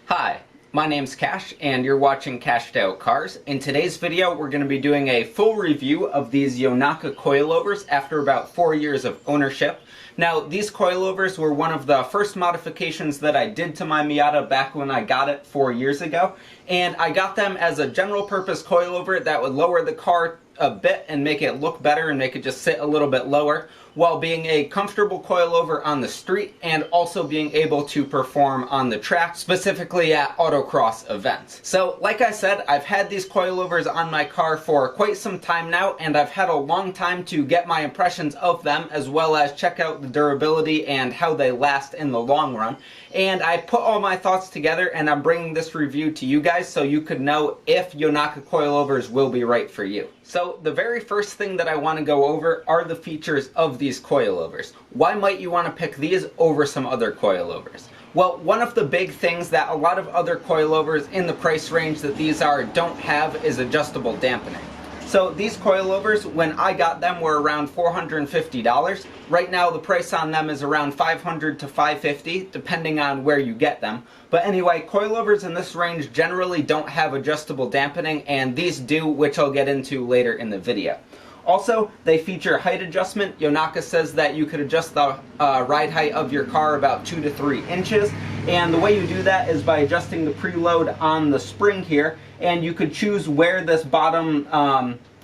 Hi, my name's Cash and you're watching CashedOutCars. In today's video we're going to be doing a full review of these Yonaka coilovers after about 4 years of ownership. Now these coilovers were one of the first modifications that I did to my Miata back when I got it 4 years ago, and I got them as a general purpose coilover that would lower the car a bit and make it look better and make it just sit a little bit lower, while being a comfortable coilover on the street and also being able to perform on the track, specifically at autocross events. So like I said, I've had these coilovers on my car for quite some time now, and I've had a long time to get my impressions of them as well as check out the durability and how they last in the long run. And I put all my thoughts together and I'm bringing this review to you guys so you could know if Yonaka coilovers will be right for you. So the very first thing that I want to go over are the features of these coilovers. Why might you want to pick these over some other coilovers? Well, one of the big things that a lot of other coilovers in the price range that these are don't have is adjustable dampening. So these coilovers, when I got them, were around $450. Right now the price on them is around $500 to $550, depending on where you get them. But anyway, coilovers in this range generally don't have adjustable dampening, and these do, which I'll get into later in the video. Also, they feature height adjustment. Yonaka says that you could adjust the ride height of your car about 2 to 3 inches. And the way you do that is by adjusting the preload on the spring here. And you could choose where this bottom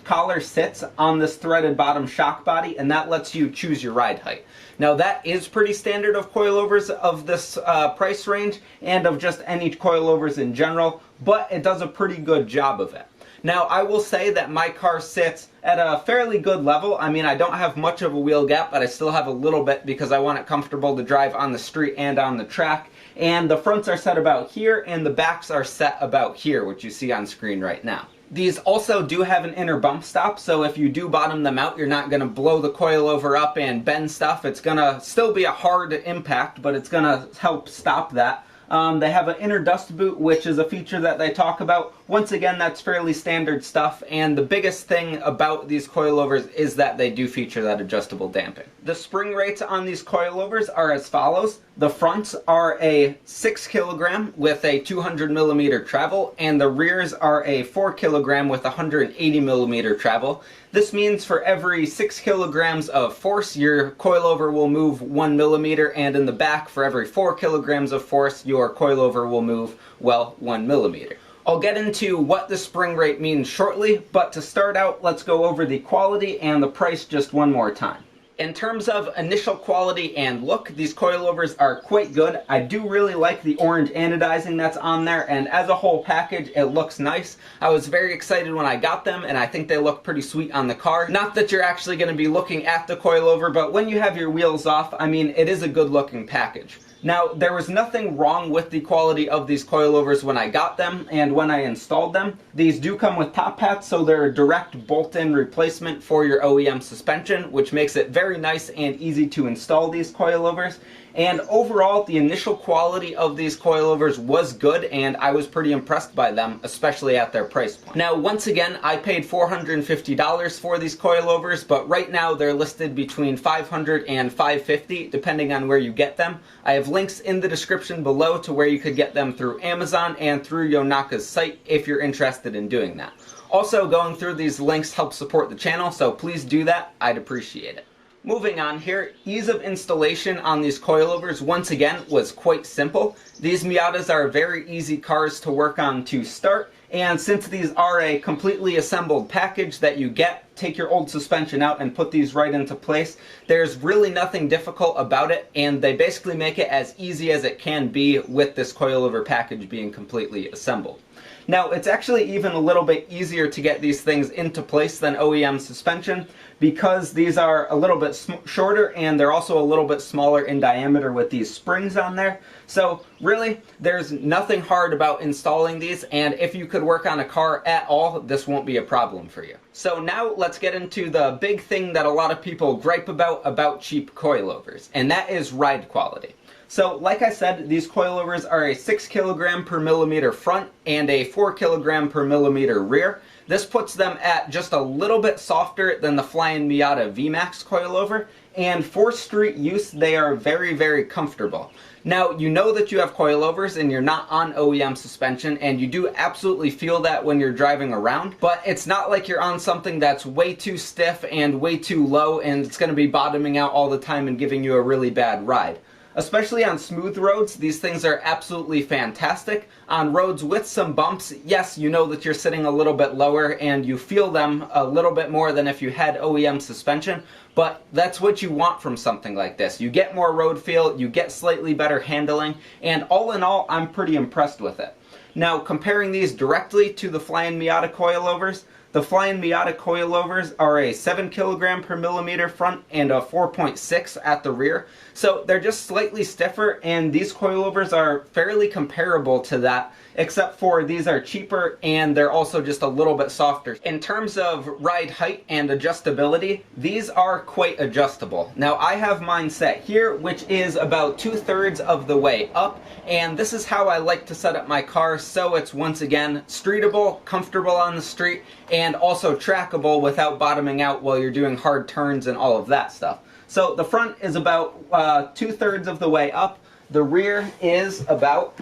collar sits on this threaded bottom shock body, and that lets you choose your ride height. Now that is pretty standard of coilovers of this price range and of just any coilovers in general, but it does a pretty good job of it. Now, I will say that my car sits at a fairly good level. I mean, I don't have much of a wheel gap, but I still have a little bit because I want it comfortable to drive on the street and on the track. And the fronts are set about here, and the backs are set about here, which you see on screen right now. These also do have an inner bump stop, so if you do bottom them out, you're not going to blow the coilover up and bend stuff. It's going to still be a hard impact, but it's going to help stop that. They have an inner dust boot, which is a feature that they talk about. Once again, that's fairly standard stuff, and the biggest thing about these coilovers is that they do feature that adjustable damping. The spring rates on these coilovers are as follows. The fronts are a 6 kilogram with a 200 millimeter travel, and the rears are a 4 kilogram with 180 millimeter travel. This means for every 6 kilograms of force, your coilover will move 1 millimeter, and in the back, for every 4 kilograms of force, your coilover will move, well, 1 millimeter. I'll get into what the spring rate means shortly, but to start out, let's go over the quality and the price just one more time. In terms of initial quality and look, these coilovers are quite good. I do really like the orange anodizing that's on there, and as a whole package, it looks nice. I was very excited when I got them, and I think they look pretty sweet on the car. Not that you're actually going to be looking at the coilover, but when you have your wheels off, I mean, it is a good looking package. Now, there was nothing wrong with the quality of these coilovers when I got them and when I installed them. These do come with top hats, so they're a direct bolt-in replacement for your OEM suspension, which makes it very nice and easy to install these coilovers. And overall, the initial quality of these coilovers was good, and I was pretty impressed by them, especially at their price point. Now, once again, I paid $450 for these coilovers, but right now they're listed between $500 and $550, depending on where you get them. I have links in the description below to where you could get them through Amazon and through Yonaka's site if you're interested in doing that. Also, going through these links helps support the channel, so please do that. I'd appreciate it. Moving on here, ease of installation on these coilovers once again was quite simple. These Miatas are very easy cars to work on to start, and since these are a completely assembled package that you get, take your old suspension out and put these right into place, there's really nothing difficult about it, and they basically make it as easy as it can be with this coilover package being completely assembled. Now, it's actually even a little bit easier to get these things into place than OEM suspension because these are a little bit shorter and they're also a little bit smaller in diameter with these springs on there. So really, there's nothing hard about installing these, and if you could work on a car at all, this won't be a problem for you. So now let's get into the big thing that a lot of people gripe about cheap coilovers, and that is ride quality. So like I said, these coilovers are a 6 kilogram per millimeter front and a 4 kilogram per millimeter rear. This puts them at just a little bit softer than the Flying Miata VMAX coilover, and for street use they are very, very comfortable. Now, you know that you have coilovers and you're not on OEM suspension, and you do absolutely feel that when you're driving around, but it's not like you're on something that's way too stiff and way too low and it's going to be bottoming out all the time and giving you a really bad ride. Especially on smooth roads, these things are absolutely fantastic. On roads with some bumps, yes, you know that you're sitting a little bit lower and you feel them a little bit more than if you had OEM suspension, but that's what you want from something like this. You get more road feel, you get slightly better handling, and all in all, I'm pretty impressed with it. Now, comparing these directly to the Flying Miata coilovers, the Flying Miata coilovers are a 7 kilogram per millimeter front and a 4.6 at the rear. So they're just slightly stiffer, and these coilovers are fairly comparable to that, except for these are cheaper and they're also just a little bit softer. In terms of ride height and adjustability, these are quite adjustable. Now, I have mine set here, which is about 2/3 of the way up, and this is how I like to set up my car, so it's once again streetable, comfortable on the street, and also trackable without bottoming out while you're doing hard turns and all of that stuff. So the front is about 2/3 of the way up. The rear is about,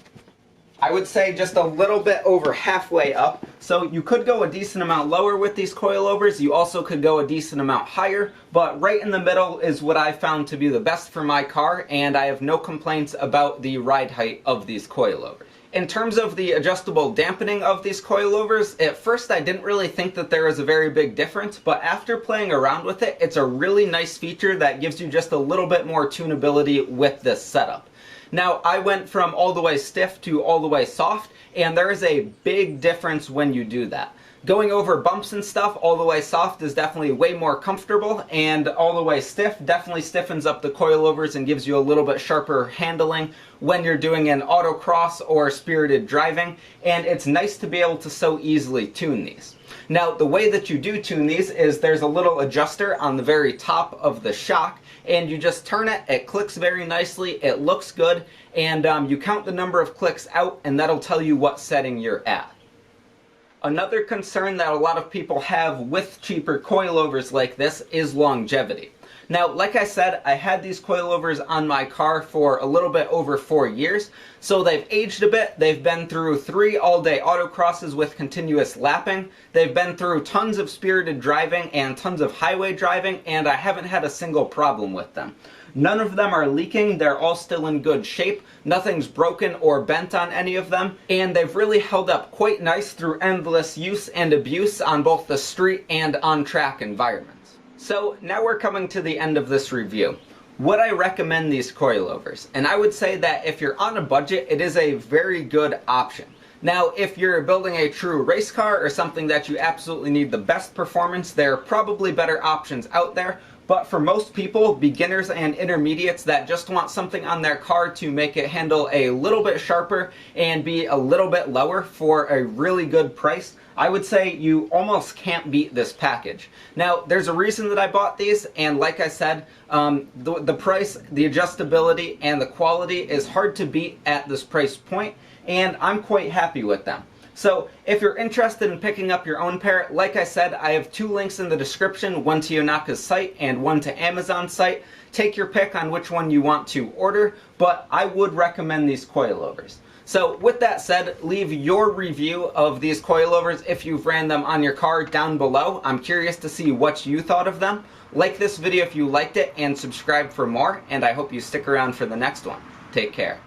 I would say, just a little bit over halfway up. So you could go a decent amount lower with these coilovers. You also could go a decent amount higher, but right in the middle is what I found to be the best for my car, and I have no complaints about the ride height of these coilovers. In terms of the adjustable dampening of these coilovers, at first I didn't really think that there was a very big difference, but after playing around with it, it's a really nice feature that gives you just a little bit more tunability with this setup. Now, I went from all the way stiff to all the way soft, and there is a big difference when you do that. Going over bumps and stuff, all the way soft is definitely way more comfortable, and all the way stiff definitely stiffens up the coilovers and gives you a little bit sharper handling when you're doing an autocross or spirited driving, and it's nice to be able to so easily tune these. Now, the way that you do tune these is there's a little adjuster on the very top of the shock, and you just turn it, it clicks very nicely, it looks good, and you count the number of clicks out, and that'll tell you what setting you're at. Another concern that a lot of people have with cheaper coilovers like this is longevity. Now, like I said, I had these coilovers on my car for a little bit over 4 years, so they've aged a bit. They've been through 3 all-day autocrosses with continuous lapping. They've been through tons of spirited driving and tons of highway driving, and I haven't had a single problem with them. None of them are leaking, they're all still in good shape, nothing's broken or bent on any of them, and they've really held up quite nice through endless use and abuse on both the street and on-track environments. So now we're coming to the end of this review. Would I recommend these coilovers? And I would say that if you're on a budget, it is a very good option. Now, if you're building a true race car or something that you absolutely need the best performance, there are probably better options out there. But for most people, beginners and intermediates that just want something on their car to make it handle a little bit sharper and be a little bit lower for a really good price, I would say you almost can't beat this package. Now, there's a reason that I bought these, and like I said, the price, the adjustability, and the quality is hard to beat at this price point, and I'm quite happy with them. So if you're interested in picking up your own pair, like I said, I have 2 links in the description, one to Yonaka's site and one to Amazon's site. Take your pick on which one you want to order, but I would recommend these coilovers. So with that said, leave your review of these coilovers if you've ran them on your car down below. I'm curious to see what you thought of them. Like this video if you liked it, and subscribe for more, and I hope you stick around for the next one. Take care.